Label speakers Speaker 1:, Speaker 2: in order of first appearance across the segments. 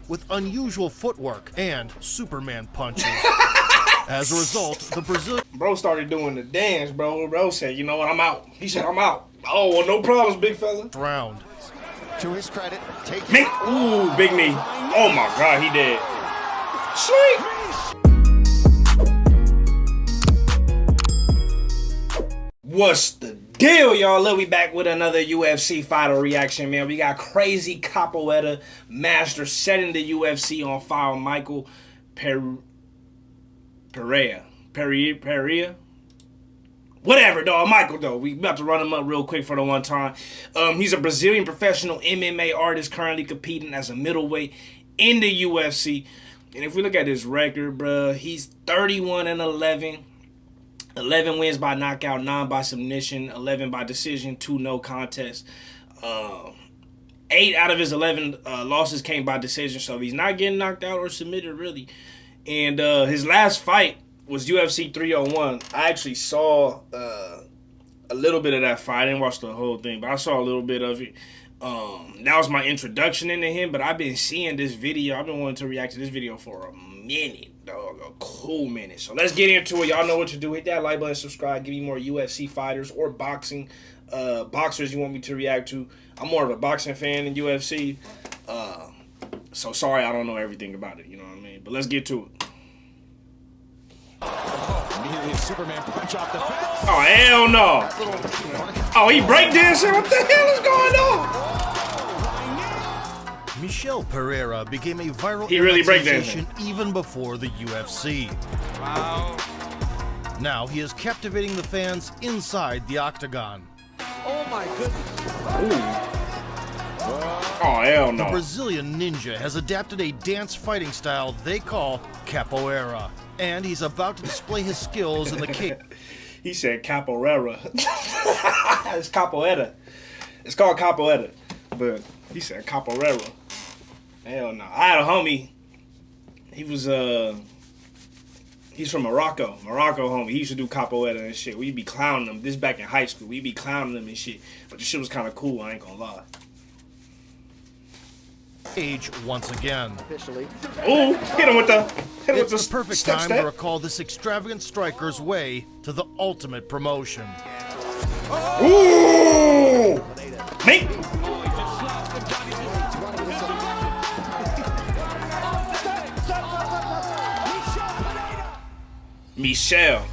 Speaker 1: with unusual footwork and Superman punches. As a result, the Brazilian...
Speaker 2: Bro started doing the dance, bro. Bro said, you know what, I'm out. He said, I'm out. Oh, well, no problems, big fella.
Speaker 1: Round.
Speaker 3: To his credit, take
Speaker 2: me. Ooh, big knee. Oh my God, he did. Sweet. What's the deal, y'all? Look, we back with another UFC fighter reaction, man. We got crazy capoeira master setting the UFC on fire, Michel Pereira. Whatever, dog. Michael, though. We about to run him up real quick for the one time. He's a Brazilian professional MMA artist currently competing as a middleweight in the UFC. And if we look at his record, bruh, he's 31-11. 11 wins by knockout, 9 by submission, 11 by decision, 2 no contest. 8 out of his 11 losses came by decision, so he's not getting knocked out or submitted, really. And his last fight was UFC 301. I actually saw a little bit of that fight. I didn't watch the whole thing, but I saw a little bit of it. That was my introduction into him, but I've been seeing this video. I've been wanting to react to this video for a minute, dog, a cool minute. So let's get into it. Y'all know what to do. Hit that like button, subscribe, give me more UFC fighters or boxing boxers you want me to react to. I'm more of a boxing fan than UFC. So sorry I don't know everything about it, you know what I mean? But let's get to it.
Speaker 3: Superman punch off the fence.
Speaker 2: Oh, hell no. Oh, he breakdancing? What the hell is going on?
Speaker 1: Michel Pereira became a viral
Speaker 2: sensation
Speaker 1: even before the UFC.
Speaker 3: Wow.
Speaker 1: Now he is captivating the fans inside the octagon.
Speaker 3: Oh my goodness.
Speaker 2: Oh, hell no.
Speaker 1: The Brazilian ninja has adapted a dance fighting style they call capoeira. And he's about to display his skills in the kick.
Speaker 2: He said capoeira. It's capoeira. It's called capoeira. But he said capoeira. Hell no. I had a homie. He was he's from Morocco. Morocco homie. He used to do capoeira and shit. We'd be clowning him. This back in high school. We'd be clowning him and shit. But the shit was kind of cool, I ain't gonna lie.
Speaker 1: Age once again.
Speaker 2: Ooh, hit him with the
Speaker 1: it's the perfect time to recall this extravagant striker's way to the ultimate promotion.
Speaker 2: Ooh! Me! Michel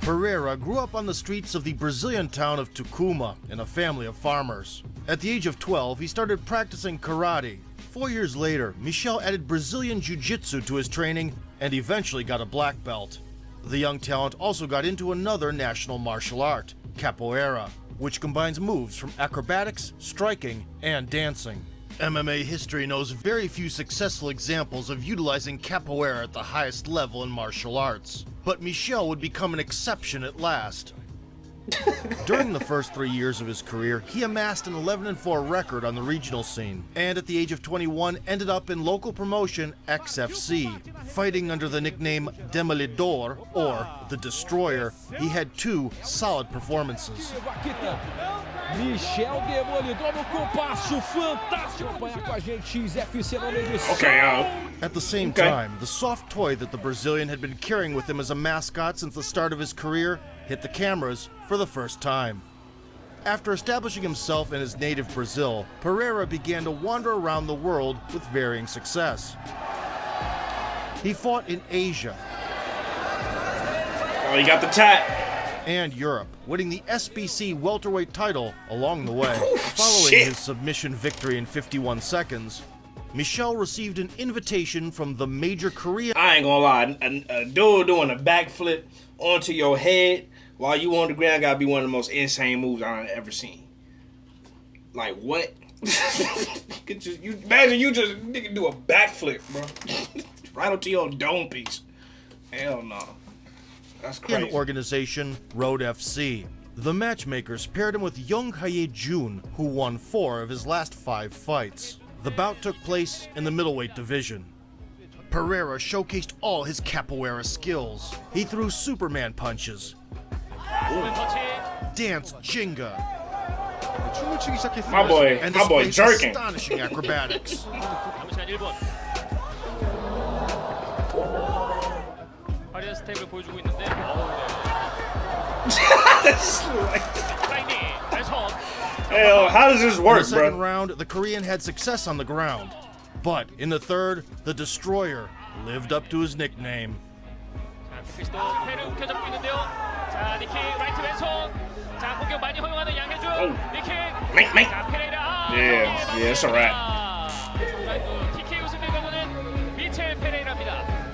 Speaker 1: Pereira grew up on the streets of the Brazilian town of Tucumã in a family of farmers. At the age of 12, he started practicing karate. 4 years later, Michel added Brazilian jiu-jitsu to his training and eventually got a black belt. The young talent also got into another national martial art, capoeira, which combines moves from acrobatics, striking, and dancing. MMA history knows very few successful examples of utilizing capoeira at the highest level in martial arts. But Michel would become an exception at last. During the first 3 years of his career, he amassed an 11-4 record on the regional scene, and at the age of 21 ended up in local promotion XFC. Fighting under the nickname Demolidor, or the Destroyer, he had 2 solid performances.
Speaker 4: Michel Demolidor no compasso fantástico. Acompanhar com a gente XFC no meio.
Speaker 2: Okay,
Speaker 1: At the same time, the soft toy that the Brazilian had been carrying with him as a mascot since the start of his career hit the cameras for the first time. After establishing himself in his native Brazil, Pereira began to wander around the world with varying success. He fought in Asia.
Speaker 2: Oh, he got the tat.
Speaker 1: And Europe, winning the SBC welterweight title along the way. Following his submission victory in 51 seconds, Michel received an invitation from the major Korean...
Speaker 2: I ain't gonna lie, a dude doing a backflip onto your head while you on the ground gotta be one of the most insane moves I've ever seen. Like, what? Imagine you just nigga do a backflip, bro. Right onto your dome piece. Hell no. That's crazy.
Speaker 1: Organization, Road FC. The matchmakers paired him with Young Hae Jun, who won 4 of his last 5 fights. The bout took place in the middleweight division. Pereira showcased all his capoeira skills. He threw Superman punches, danced Jenga,
Speaker 2: my boy jerking.
Speaker 1: Astonishing acrobatics.
Speaker 5: 남은 시간 1분. 화려한 스텝을 보여주고 있는데 사이니 왼손.
Speaker 2: Hell, how does this
Speaker 1: In the
Speaker 2: work,
Speaker 1: second
Speaker 2: bro?
Speaker 1: round, the Korean had success on the ground. But in the third, the Destroyer lived up to his nickname.
Speaker 5: 자, 피스도 패를 움켜잡고 있는데요. 자, 니킥 라이트 왼손. 자, 공격 많이 허용하는 양혜준. 니킥.
Speaker 2: Mate.
Speaker 5: 자, 페레이라.
Speaker 2: Yeah, it's a wrap.
Speaker 5: TK 우승의 경우는 미첼 페레이라입니다.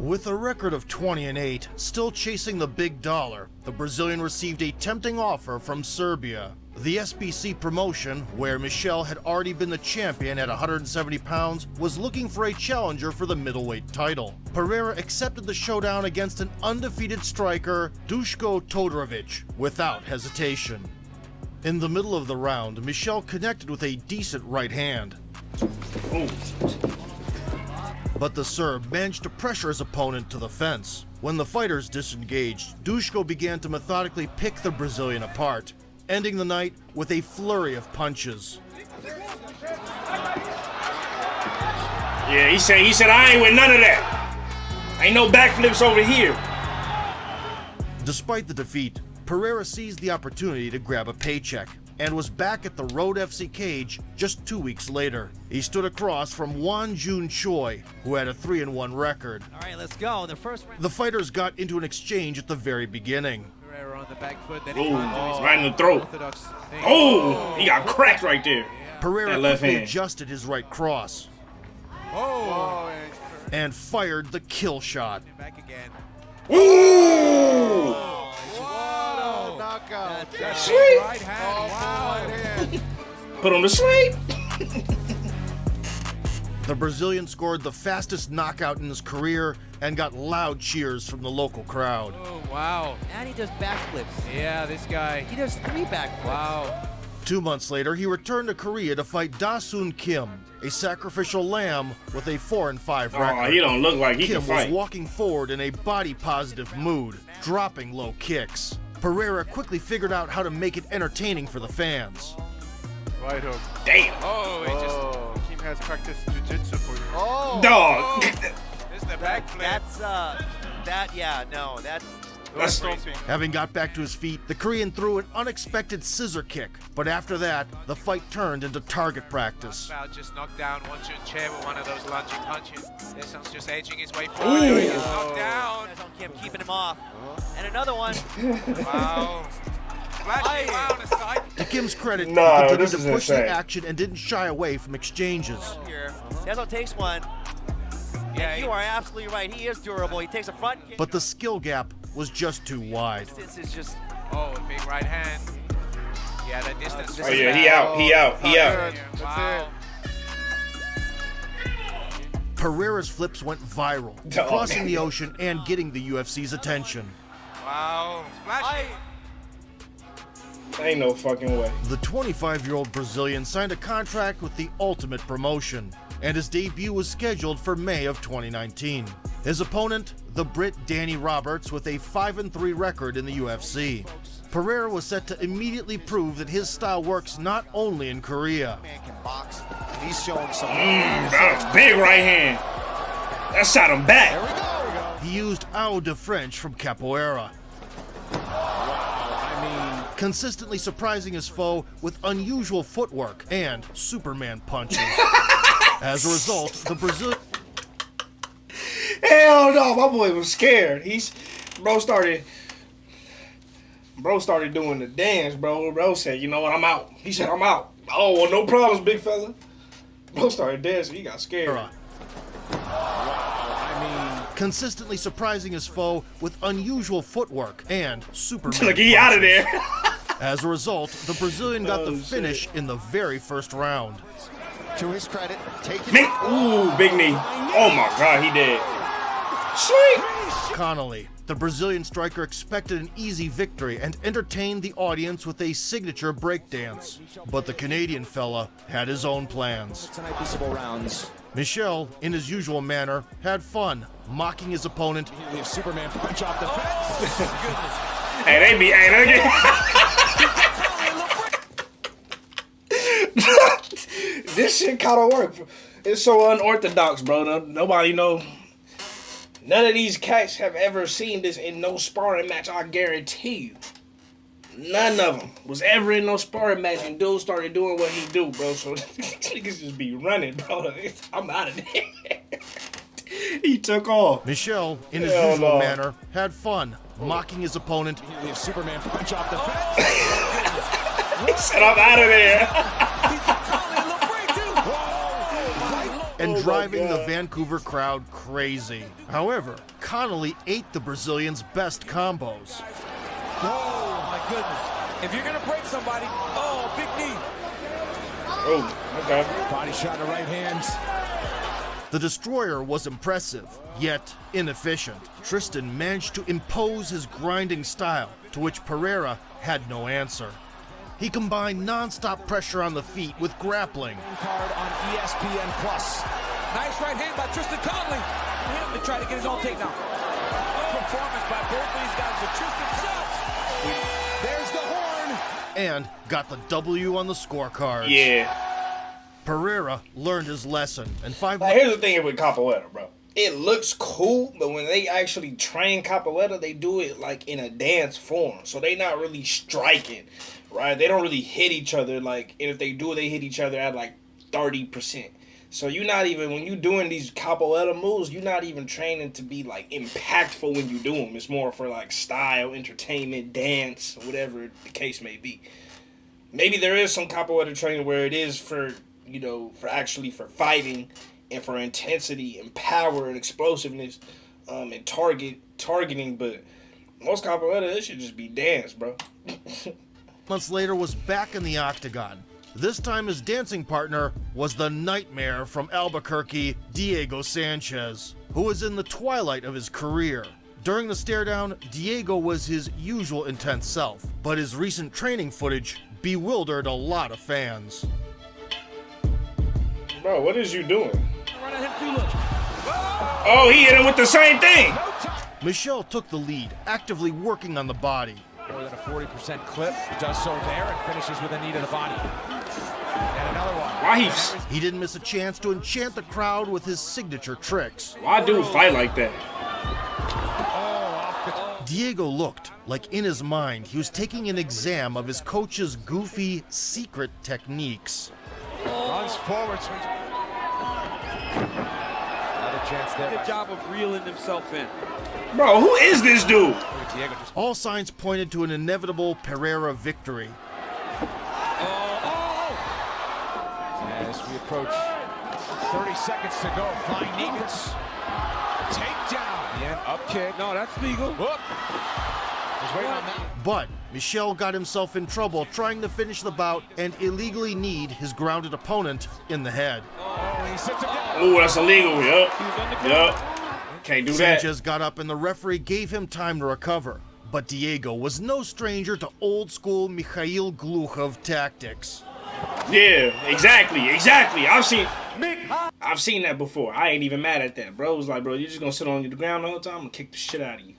Speaker 1: With a record of 20-8, still chasing the big dollar, the Brazilian received a tempting offer from Serbia. The SBC promotion, where Michel had already been the champion at 170 pounds, was looking for a challenger for the middleweight title. Pereira accepted the showdown against an undefeated striker, Duško Todorovic, without hesitation. In the middle of the round, Michel connected with a decent right hand. But the Serb managed to pressure his opponent to the fence. When the fighters disengaged, Duško began to methodically pick the Brazilian apart, ending the night with a flurry of punches.
Speaker 2: Yeah, he said, I ain't with none of that. Ain't no backflips over here.
Speaker 1: Despite the defeat, Pereira seized the opportunity to grab a paycheck and was back at the Road FC cage just 2 weeks later. He stood across from Won Jun Choi, who had a 3-1 record.
Speaker 6: All right, let's go. The first round.
Speaker 1: The fighters got into an exchange at the very beginning.
Speaker 6: Pereira on the back foot. Then
Speaker 2: Ooh, right in the throat. Oh, he got cracked right there.
Speaker 1: Pereira
Speaker 2: That left
Speaker 1: quickly
Speaker 2: hand.
Speaker 1: adjusted his right cross and fired the kill shot.
Speaker 6: Back again.
Speaker 2: Ooh!
Speaker 3: Knockout.
Speaker 2: Sweet.
Speaker 6: Right hand. Wow.
Speaker 2: Put on the sleep.
Speaker 1: The Brazilian scored the fastest knockout in his career and got loud cheers from the local crowd.
Speaker 6: Oh, wow.
Speaker 7: And he does backflips.
Speaker 6: Yeah, this guy.
Speaker 7: He does 3 backflips.
Speaker 6: Wow.
Speaker 1: 2 months later, he returned to Korea to fight Da-Soon Kim, a sacrificial lamb with a 4-5
Speaker 2: Oh,
Speaker 1: record.
Speaker 2: he don't look like he
Speaker 1: Kim
Speaker 2: can
Speaker 1: was
Speaker 2: fight.
Speaker 1: walking forward in a body-positive mood, dropping low kicks. Pereira quickly figured out how to make it entertaining for the fans.
Speaker 8: Right hook.
Speaker 2: Damn.
Speaker 6: Oh, he just.
Speaker 8: Kim has practiced jiu-jitsu for you.
Speaker 3: Oh.
Speaker 2: Dog.
Speaker 6: This is the backflip.
Speaker 7: That's
Speaker 2: That's
Speaker 8: Stomping.
Speaker 1: Having got back to his feet, the Korean threw an unexpected scissor kick, but after that, the fight turned into target practice.
Speaker 6: About just knocked down one chair with one of those lunging punches. This one's just edging his way
Speaker 2: Ooh.
Speaker 6: forward. He's knocked down.
Speaker 7: Guys on Kim keeping him off. And another one.
Speaker 6: Wow. Flashing wow on the side.
Speaker 1: To Kim's credit,
Speaker 2: No,
Speaker 1: he continued
Speaker 2: this
Speaker 1: to
Speaker 2: is
Speaker 1: push
Speaker 2: insane.
Speaker 1: the action and didn't shy away from exchanges.
Speaker 7: Here. That's what takes one.
Speaker 6: Yeah,
Speaker 7: And you are absolutely right. He is durable. He takes a front kick.
Speaker 1: But the skill gap was just too wide.
Speaker 7: This is just.
Speaker 6: Oh, a big right hand. Yeah, the distance.
Speaker 2: Oh yeah, he out. He out. He out.
Speaker 8: That's
Speaker 6: Wow.
Speaker 1: Pereira's flips went viral,
Speaker 2: Dog.
Speaker 1: crossing the ocean and getting the UFC's attention.
Speaker 6: Wow. Flashing.
Speaker 2: Ain't no fucking way.
Speaker 1: The 25-year-old Brazilian signed a contract with the Ultimate Promotion, and his debut was scheduled for May of 2019. His opponent, the Brit Danny Roberts, with a 5-3 record in the UFC. Pereira was set to immediately prove that his style works not only in Korea.
Speaker 3: Man can box. And he's showing some.
Speaker 2: That was big right hand. That shot him back.
Speaker 3: There we go.
Speaker 1: He used Ao de French from Capoeira, consistently surprising his foe with unusual footwork and Superman punches. As a result, the Brazilian
Speaker 2: Hell no, my boy was scared. Bro started doing the dance, bro. Bro said, you know what, I'm out. He said, I'm out. Oh, well, no problems, big fella. Bro started dancing. He got scared.
Speaker 1: consistently surprising his foe with unusual footwork and Superman
Speaker 2: Look, he out of there.
Speaker 1: As a result, the Brazilian got the
Speaker 2: shit.
Speaker 1: finish in the very first round.
Speaker 3: To his credit, taking.
Speaker 2: Ooh, big knee. Oh my God, he did. Sweet.
Speaker 1: Connolly, the Brazilian striker, expected an easy victory and entertained the audience with a signature breakdance. But the Canadian fella had his own plans.
Speaker 3: Tonight, peaceable rounds.
Speaker 1: Michel, in his usual manner, had fun, mocking his opponent
Speaker 3: We have Superman punch off the fence.
Speaker 2: Hey, they get. This shit kind of work. It's so unorthodox, bro. Nobody know. None of these cats have ever seen this in no sparring match, I guarantee you. None of them was ever in no sparring match, and dude started doing what he do, bro. So these niggas just be running, bro. I'm out of there. He took off.
Speaker 1: Michel, in his usual manner, had fun, mocking his opponent.
Speaker 3: Superman punch off the fence.
Speaker 2: He said, I'm out of there.
Speaker 1: And driving the Vancouver crowd crazy. However, Connolly ate the Brazilian's best combos.
Speaker 4: Oh, my goodness. If you're going to break somebody, oh, big knee.
Speaker 2: Oh, okay.
Speaker 3: Body shot to right hand.
Speaker 1: The Destroyer was impressive, yet inefficient. Tristan managed to impose his grinding style, to which Pereira had no answer. He combined non-stop pressure on the feet with grappling.
Speaker 4: Card on ESPN Plus. Nice right hand by Tristan Connolly. Him to try to get his own takedown. Good performance by both of these guys, but Tristan sucks. There's the horn.
Speaker 1: And got the W on the scorecard.
Speaker 2: Yeah.
Speaker 1: Pereira learned his lesson, and
Speaker 2: Here's the thing with capoeira, bro. It looks cool, but when they actually train capoeira, they do it like in a dance form. So they not really striking, right? They don't really hit each other. Like, and if they do, they hit each other at like 30%. So you're not even, when you're doing these capoeira moves, you're not even training to be like impactful when you do them. It's more for like style, entertainment, dance, whatever the case may be. Maybe there is some capoeira training where it is for, you know, for fighting and for intensity and power and explosiveness and targeting, but most capoeira, this should just be dance, bro.
Speaker 1: months later was back in the octagon. This time his dancing partner was the nightmare from Albuquerque, Diego Sanchez, who was in the twilight of his career. During the stare-down, Diego was his usual intense self, but his recent training footage bewildered a lot of fans.
Speaker 2: Bro, what is you doing? Oh, he hit him with the same thing!
Speaker 1: Michel took the lead, actively working on the body.
Speaker 4: More than a 40% clip, does so there and finishes with a knee to the body. And another one.
Speaker 2: Why
Speaker 1: he didn't miss a chance to enchant the crowd with his signature tricks.
Speaker 2: Why dude fight like that?
Speaker 1: Diego looked like in his mind he was taking an exam of his coach's goofy secret techniques.
Speaker 3: Runs forward.
Speaker 4: Another chance there. Good job of reeling himself in.
Speaker 2: Bro, who is this dude?
Speaker 1: All signs pointed to an inevitable Pereira victory.
Speaker 3: As we approach 30 seconds to go, flying knees. Takedown. Yeah, up kick.
Speaker 4: No, that's legal.
Speaker 3: Whoop. He's waiting on that.
Speaker 1: But Michel got himself in trouble trying to finish the bout and illegally kneed his grounded opponent in the head.
Speaker 3: Oh, he sits him down.
Speaker 2: Ooh, that's illegal. Yup. Can't do that.
Speaker 1: Sanchez got up and the referee gave him time to recover. But Diego was no stranger to old-school Mikhail Glukhov tactics.
Speaker 2: Yeah, exactly. I've seen that before. I ain't even mad at that. Bro, it was like, bro, you just gonna sit on the ground the whole time? I'm gonna kick the shit out of you.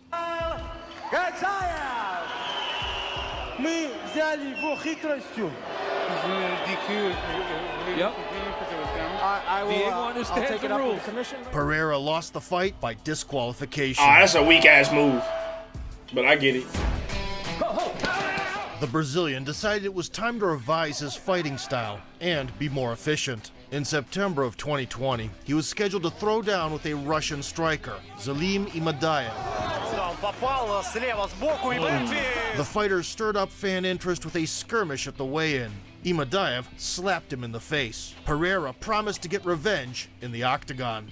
Speaker 4: Yep. I'll take it up with the commission.
Speaker 1: Pereira lost the fight by disqualification.
Speaker 2: Oh, that's a weak-ass move. But I get it.
Speaker 1: The Brazilian decided it was time to revise his fighting style and be more efficient. In September of 2020, he was scheduled to throw down with a Russian striker, Zalim Imadaev. The fighter stirred up fan interest with a skirmish at the weigh-in. Imadaev slapped him in the face. Pereira promised to get revenge in the octagon.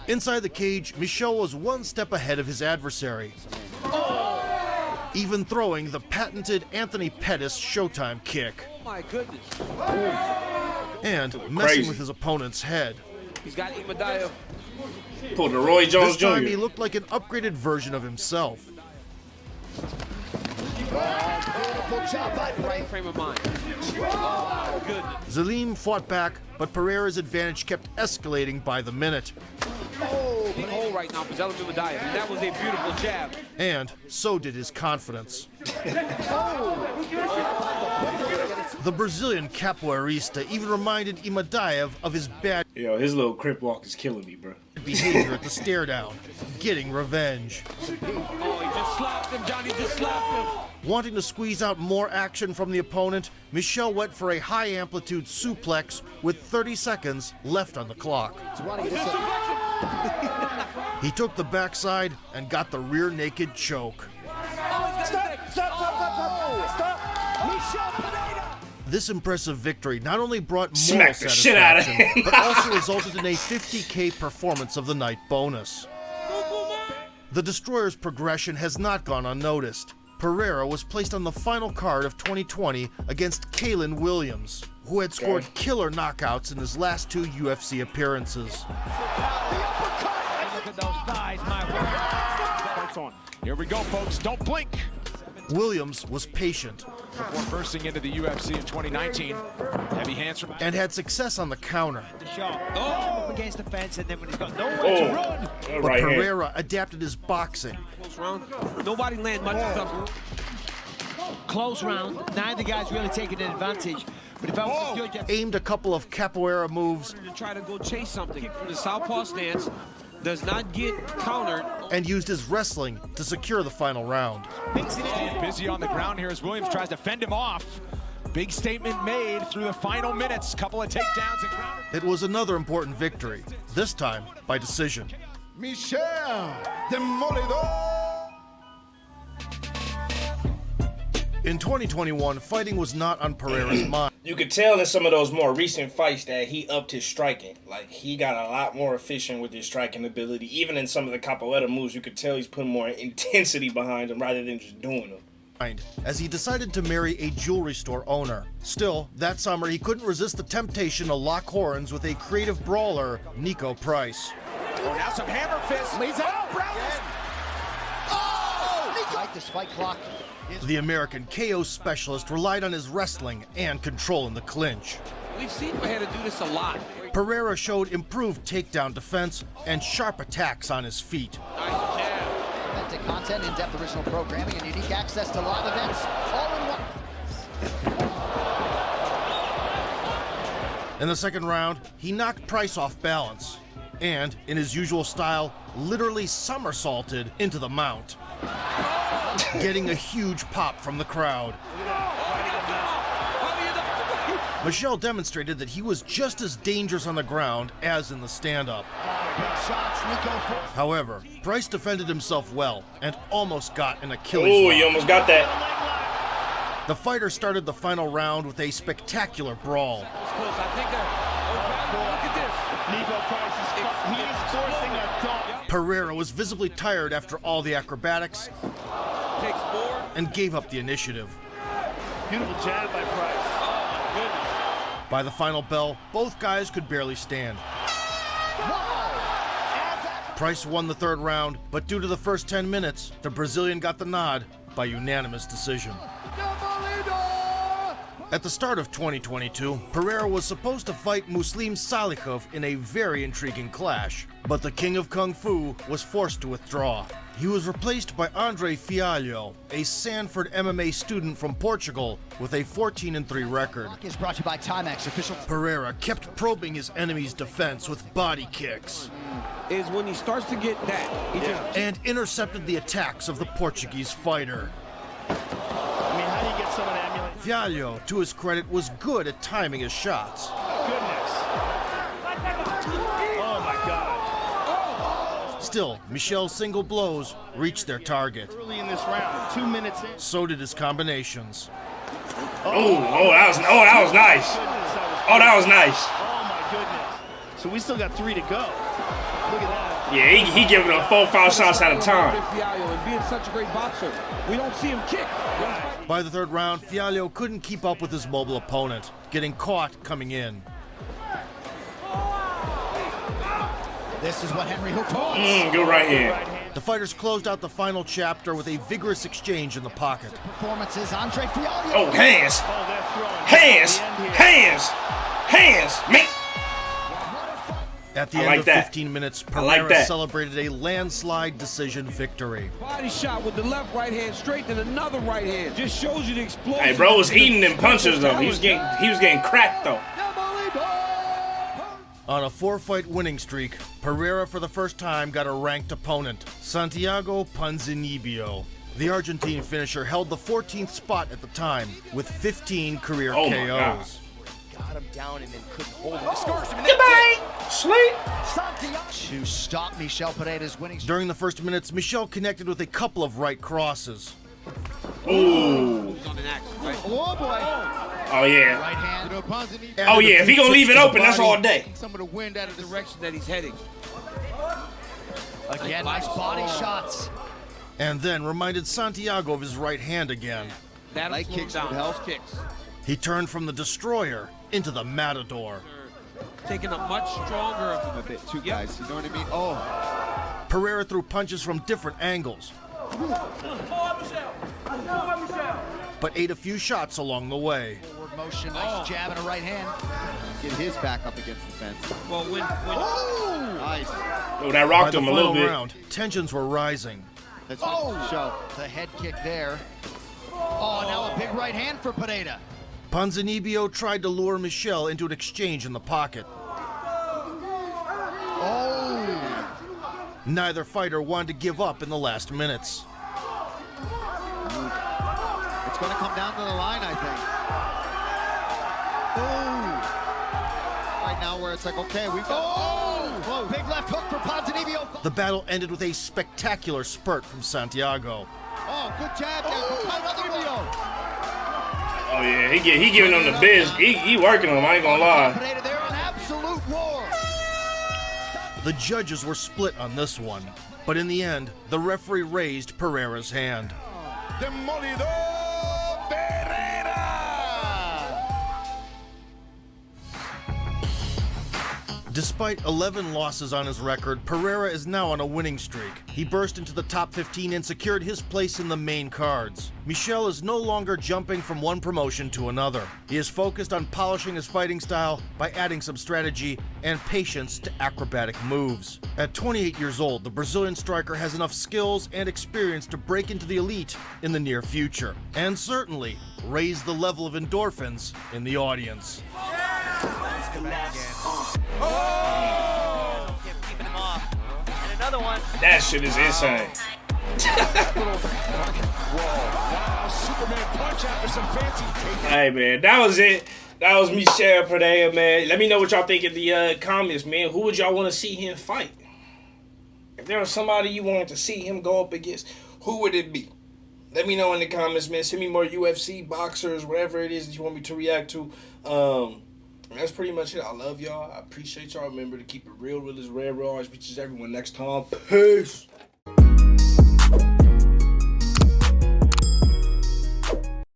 Speaker 1: Inside the cage, Michel was one step ahead of his adversary, even throwing the patented Anthony Pettis Showtime kick.
Speaker 4: Oh my goodness.
Speaker 1: And messing with his opponent's head.
Speaker 4: He's got Imadaev.
Speaker 2: Pulled a Roy Jones
Speaker 1: This time
Speaker 2: Jr.
Speaker 1: he looked like an upgraded version of himself.
Speaker 4: Right frame of mind. Oh, goodness.
Speaker 1: Zalim fought back, but Pereira's advantage kept escalating by the minute.
Speaker 4: Oh, big hole right now for Zalim Imadaev. And that was a beautiful jab.
Speaker 1: And so did his confidence. The The Brazilian capoeirista even reminded Imadaev of his bad
Speaker 2: Yo, his little crip walk is killing me, bro.
Speaker 1: behavior at the stare down, getting revenge.
Speaker 4: Oh, he just slapped him, Johnny just slapped him.
Speaker 1: Wanting to squeeze out more action from the opponent, Michel went for a high-amplitude suplex with 30 seconds left on the clock. He took the backside and got the rear naked choke.
Speaker 4: Stop! Michel Pereira!
Speaker 1: This impressive victory not only brought moral
Speaker 2: Smack the shit out of
Speaker 1: satisfaction,
Speaker 2: him.
Speaker 1: but also resulted in a 50K performance of the night bonus. The Destroyer's progression has not gone unnoticed. Pereira was placed on the final card of 2020 against Kalen Williams, who had scored killer knockouts in his last 2 UFC appearances.
Speaker 4: Look at those thighs, my word.
Speaker 3: Here we go, folks. Don't blink.
Speaker 1: Williams was patient
Speaker 3: Before bursting into the UFC in 2019, heavy hands from
Speaker 1: and had success on the counter.
Speaker 4: Up against the fence, and then when he's got nowhere to run.
Speaker 1: But
Speaker 2: Right hand.
Speaker 1: Pereira adapted his boxing,
Speaker 4: Close round. Nobody land much stuff. Close round. Neither guy's really taking an advantage. But if I was a judge,
Speaker 1: aimed a couple of capoeira moves,
Speaker 4: to try to go chase something from the southpaw stance, does not get countered.
Speaker 1: and used his wrestling to secure the final round.
Speaker 3: busy on the ground here as Williams tries to fend him off. Big statement made through the final minutes. Couple of takedowns and ground.
Speaker 1: It was another important victory, this time by decision.
Speaker 9: Michel Demolidor.
Speaker 1: In 2021, fighting was not on Pereira's mind.
Speaker 2: You could tell in some of those more recent fights that he upped his striking. Like, he got a lot more efficient with his striking ability. Even in some of the capoeira moves, you could tell he's putting more intensity behind them rather than just doing them.
Speaker 1: As he decided to marry a jewelry store owner. Still, that summer he couldn't resist the temptation to lock horns with a creative brawler, Nico Price.
Speaker 3: Oh, now some hammer fists.
Speaker 9: Lays out. Oh! Like this fight clock.
Speaker 1: The American KO specialist relied on his wrestling and control in the clinch.
Speaker 4: We've seen him had to do this a lot.
Speaker 1: Pereira showed improved takedown defense and sharp attacks on his feet.
Speaker 4: Nice jab.
Speaker 9: Authentic content, in-depth original programming, and unique access to live events, all in one.
Speaker 1: In the second round, he knocked Price off balance and, in his usual style, literally somersaulted into the mount, getting a huge pop from the crowd. Michel demonstrated that he was just as dangerous on the ground as in the stand-up. However, Price defended himself well and almost got an Achilles
Speaker 2: Oh,
Speaker 1: lock.
Speaker 2: you almost got that.
Speaker 1: The fighter started the final round with a spectacular brawl.
Speaker 4: Look at this. Nico Price is forcing a dog.
Speaker 1: Pereira was visibly tired after all the acrobatics
Speaker 4: Takes more.
Speaker 1: and gave up the initiative.
Speaker 4: Beautiful jab by Price. Oh, my goodness.
Speaker 1: By the final bell, both guys could barely stand. Price won the third round, but due to the first 10 minutes, the Brazilian got the nod by unanimous decision. At the start of 2022, Pereira was supposed to fight Muslim Salikhov in a very intriguing clash, but the King of Kung Fu was forced to withdraw. He was replaced by Andre Fialho, a Sanford MMA student from Portugal with a 14-3 record.
Speaker 9: Is brought to you by Timex, official.
Speaker 1: Pereira kept probing his enemy's defense with body kicks
Speaker 4: Is when he starts to get that. He just
Speaker 1: and intercepted the attacks of the Portuguese fighter.
Speaker 10: I mean, how do you get someone to emulate?
Speaker 1: Fialho, to his credit, was good at timing his shots.
Speaker 10: Goodness. Oh my God.
Speaker 1: Still, Michel's single blows reached their target.
Speaker 10: Early in this round, 2 minutes in.
Speaker 1: So did his combinations.
Speaker 2: That was nice. Oh, that was nice.
Speaker 10: Oh my goodness. So we still got 3 to go. Look at that.
Speaker 2: Yeah, he giving them 4-5 shots at a time.
Speaker 4: and being such a great boxer, we don't see him kick.
Speaker 1: By the third round, Fialho couldn't keep up with his mobile opponent, getting caught coming in.
Speaker 9: This is what Henry Hook wants.
Speaker 2: Good right hand.
Speaker 1: The fighters closed out the final chapter with a vigorous exchange in the pocket.
Speaker 9: Performances, Andre Fialho.
Speaker 2: Oh, hands.
Speaker 10: Oh, they're throwing.
Speaker 2: Hands.
Speaker 10: At the end here.
Speaker 2: Hands. Hands. Me.
Speaker 1: At the end of 15 minutes, Pereira celebrated a landslide decision victory.
Speaker 4: Body shot with the left right hand straight, then another right hand. Just shows you the explosion.
Speaker 2: Hey, bro was eating them punches though. He was getting cracked though.
Speaker 1: On a 4-fight winning streak, Pereira for the first time got a ranked opponent, Santiago Ponzinibbio. The Argentine finisher held the 14th spot at the time with 15 career KOs.
Speaker 7: Got him down and then couldn't hold him. Discouraged him.
Speaker 2: Goodbye. Sleep.
Speaker 9: To stop Michel Pereira's winning streak.
Speaker 1: During the first minutes, Michel connected with a couple of right crosses.
Speaker 2: Ooh.
Speaker 9: Oh boy.
Speaker 2: Oh yeah.
Speaker 9: Right hand.
Speaker 2: Oh yeah. If he gonna leave it open, that's all day.
Speaker 4: Some of the wind out of the direction that he's heading.
Speaker 9: Again, nice body shots.
Speaker 1: And then reminded Santiago of his right hand again.
Speaker 4: That light kicks down. Health kicks.
Speaker 1: He turned from the destroyer into the matador.
Speaker 4: Taking a much stronger of a bit. Two guys, you know what I mean? Oh.
Speaker 1: Pereira threw punches from different angles, but ate a few shots along the way.
Speaker 9: Forward motion, nice jab and a right hand.
Speaker 10: Get his back up against the fence.
Speaker 4: Well, when
Speaker 10: Nice.
Speaker 2: Oh, that rocked
Speaker 1: By
Speaker 2: him
Speaker 1: the
Speaker 2: a little
Speaker 1: final
Speaker 2: bit.
Speaker 1: round, tensions were rising.
Speaker 10: That's show.
Speaker 9: The head kick there. Oh, now a big right hand for Pereira.
Speaker 1: Ponzinibbio tried to lure Michel into an exchange in the pocket.
Speaker 9: Oh.
Speaker 1: Neither fighter wanted to give up in the last minutes.
Speaker 10: It's going to come down to the line, I think. Oh. Right now where it's like, okay, we've got...
Speaker 9: Oh, big left hook for Ponzinibbio.
Speaker 1: The battle ended with a spectacular spurt from Santiago.
Speaker 10: Oh, good jab there from Ponzinibbio.
Speaker 2: Oh yeah, he giving them the biz. He working them. I ain't gonna lie.
Speaker 9: Pereira, they're an absolute war.
Speaker 1: The judges were split on this one, but in the end, the referee raised Pereira's hand.
Speaker 10: Demolidor Pereira!
Speaker 1: Despite 11 losses on his record, Pereira is now on a winning streak. He burst into the top 15 and secured his place in the main cards. Michel is no longer jumping from one promotion to another. He is focused on polishing his fighting style by adding some strategy and patience to acrobatic moves. At 28 years old, the Brazilian striker has enough skills and experience to break into the elite in the near future, and certainly raise the level of endorphins in the audience.
Speaker 7: Keeping him off. And another one.
Speaker 2: That shit is insane. Hey man, that was it. That was Michel Pereira, man. Let me know what y'all think in the comments, man. Who would y'all want to see him fight? If there was somebody you wanted to see him go up against, who would it be? Let me know in the comments, man. Send me more UFC, boxers, whatever it is that you want me to react to. That's pretty much it. I love y'all. I appreciate y'all. Remember to keep it real, real as red, real always reaches everyone. Next time, peace.